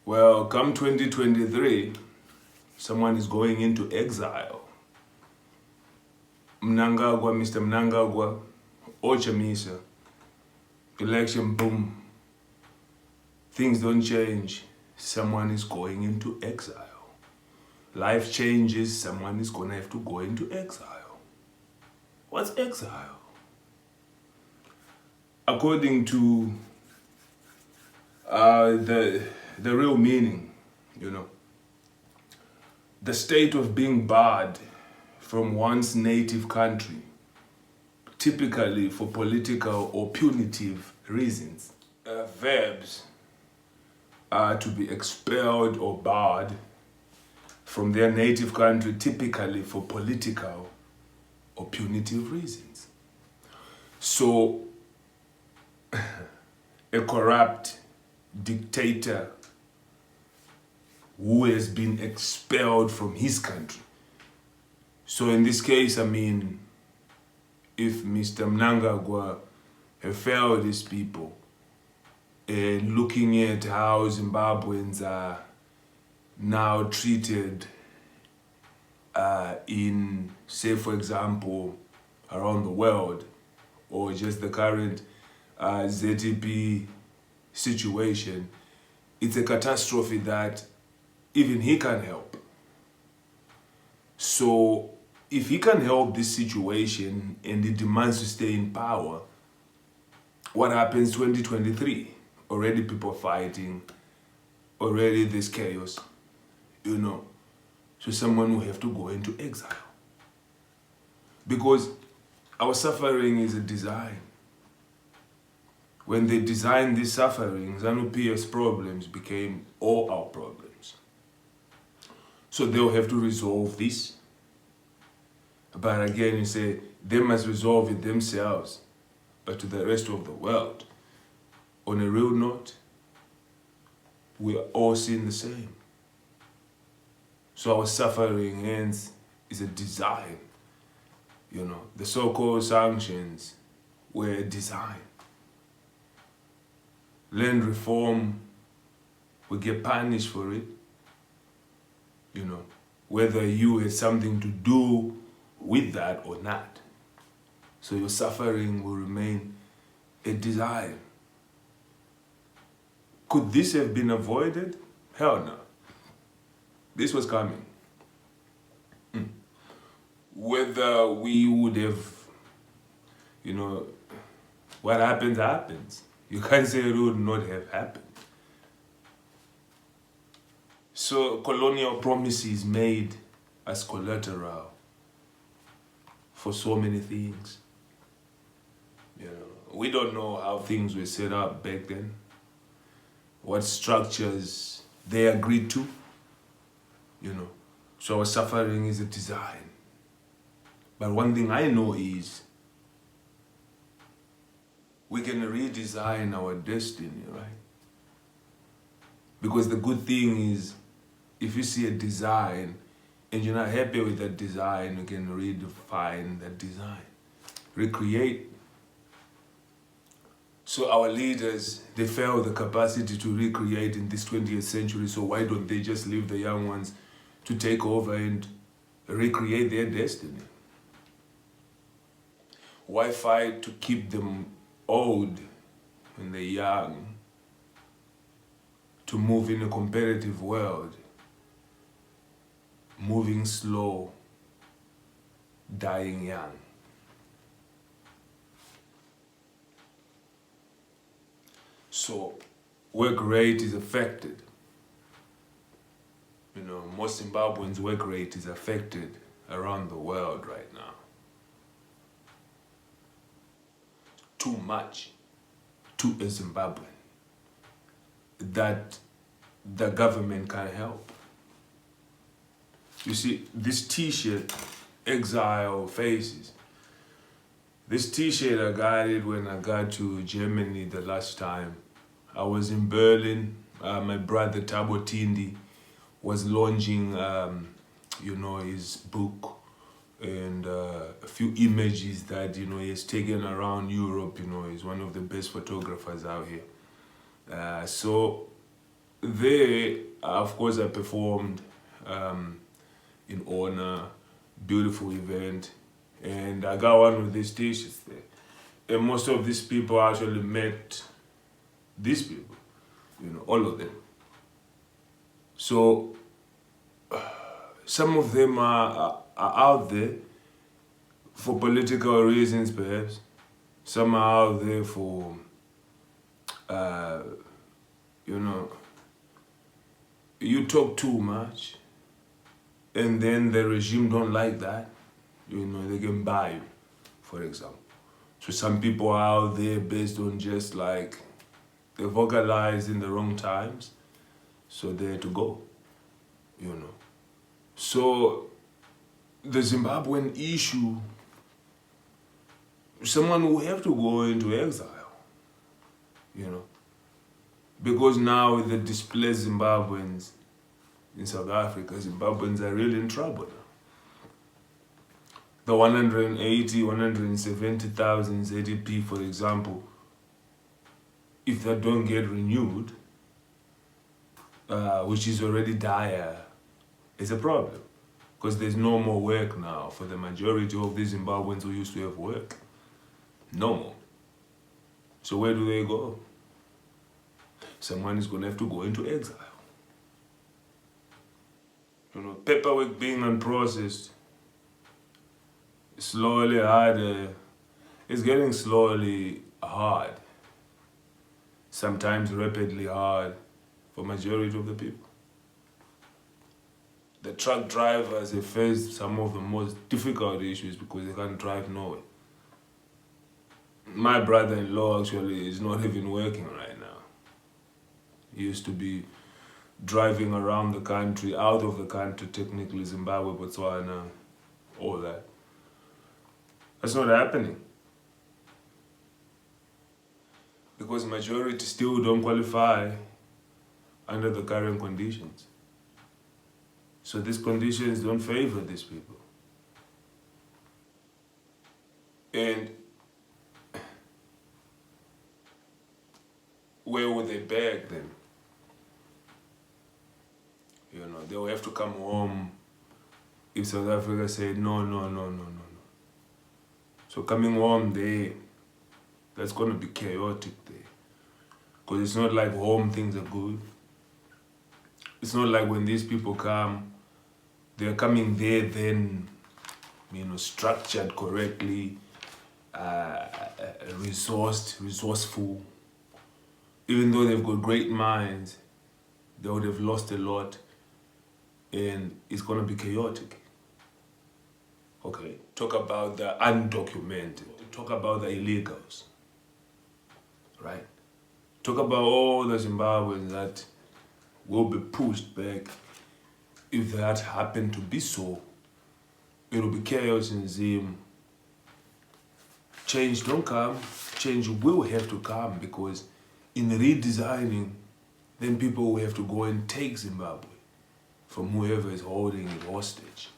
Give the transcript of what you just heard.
Well, come 2023, someone is going into exile. Mnangagwa, Mr. Mnangagwa, or Chamisa, election, boom. Things don't change. Someone is going into exile. Life changes, someone is going to have to go into exile. What's exile? According to the real meaning, the state of being barred from one's native country, typically for political or punitive reasons. Verbs are to be expelled or barred from their native country, typically for political or punitive reasons. So, a corrupt dictator who has been expelled from his country. So in this case, if Mr. Mnangagwa have failed his people, and looking at how Zimbabweans are now treated in, say for example, around the world, or just the current ZEP situation, it's a catastrophe that even he can help. So if he can help this situation and he demands to stay in power, what happens 2023? Already people fighting, already there's chaos, So someone will have to go into exile. Because our suffering is a design. When they designed this suffering, ZANU-PF's problems became all our problems. So they'll have to resolve this. But again, you say, they must resolve it themselves. But to the rest of the world, on a real note, we are all seeing the same. So our suffering, hence, is a design. The so-called sanctions were a design. Land reform, we get punished for it. Whether you had something to do with that or not. So your suffering will remain a design. Could this have been avoided? Hell no. This was coming. Whether we would have, what happens, happens. You can't say it would not have happened. So colonial promises made as collateral for so many things. We don't know how things were set up back then, what structures they agreed to, So our suffering is a design. But one thing I know is we can redesign our destiny, right? Because the good thing is, if you see a design and you're not happy with that design, you can redefine that design, recreate. So our leaders, they fail the capacity to recreate in this 20th century, so why don't they just leave the young ones to take over and recreate their destiny? Why fight to keep them old when they're young, to move in a competitive world, moving slow, dying young? So work rate is affected. Most Zimbabweans' work rate is affected around the world right now. Too much to a Zimbabwean that the government can help. You see, this t-shirt, Exile Faces, this t-shirt I got it when I got to Germany the last time. I was in Berlin. My brother Tabo Tindi was launching, his book and a few images that, he has taken around Europe. He's one of the best photographers out here. So there, of course, I performed in honor, beautiful event, and I got one of these t-shirts there. And most of these people actually met these people, all of them. So some of them are out there for political reasons, perhaps. Some are out there for, you talk too much, and then the regime don't like that. They can buy you, for example. So some people are out there based on just like, they vocalize in the wrong times, so they're to go, So the Zimbabwean issue, someone will have to go into exile, because now with the displaced Zimbabweans in South Africa, Zimbabweans are really in trouble now. The 180, 170,000 ZDP, for example, if they don't get renewed, which is already dire, it's a problem. Because there's no more work now for the majority of these Zimbabweans who used to have work. No more. So where do they go? Someone is going to have to go into exile. Paperwork being unprocessed, slowly harder. It's getting slowly hard. Sometimes rapidly hard for majority of the people. The truck drivers have faced some of the most difficult issues because they can't drive nowhere. My brother-in-law actually is not even working right now. He used to be driving around the country, out of the country, technically Zimbabwe, Botswana, all that. That's not happening. Because majority still don't qualify under the current conditions. So these conditions don't favor these people. And where would they beg then? They'll have to come home if South Africa said no. So coming home there, that's going to be chaotic there. Because it's not like home things are good. It's not like when these people come, they're coming there then, structured correctly, resourceful. Even though they've got great minds, they would have lost a lot, and it's going to be chaotic. Okay, talk about the undocumented, talk about the illegals, right? Talk about all the Zimbabweans that will be pushed back. If that happened to be so, it will be chaos in Zim. Change don't come, change will have to come, because in redesigning, then people will have to go and take Zimbabwe from whoever is holding it hostage.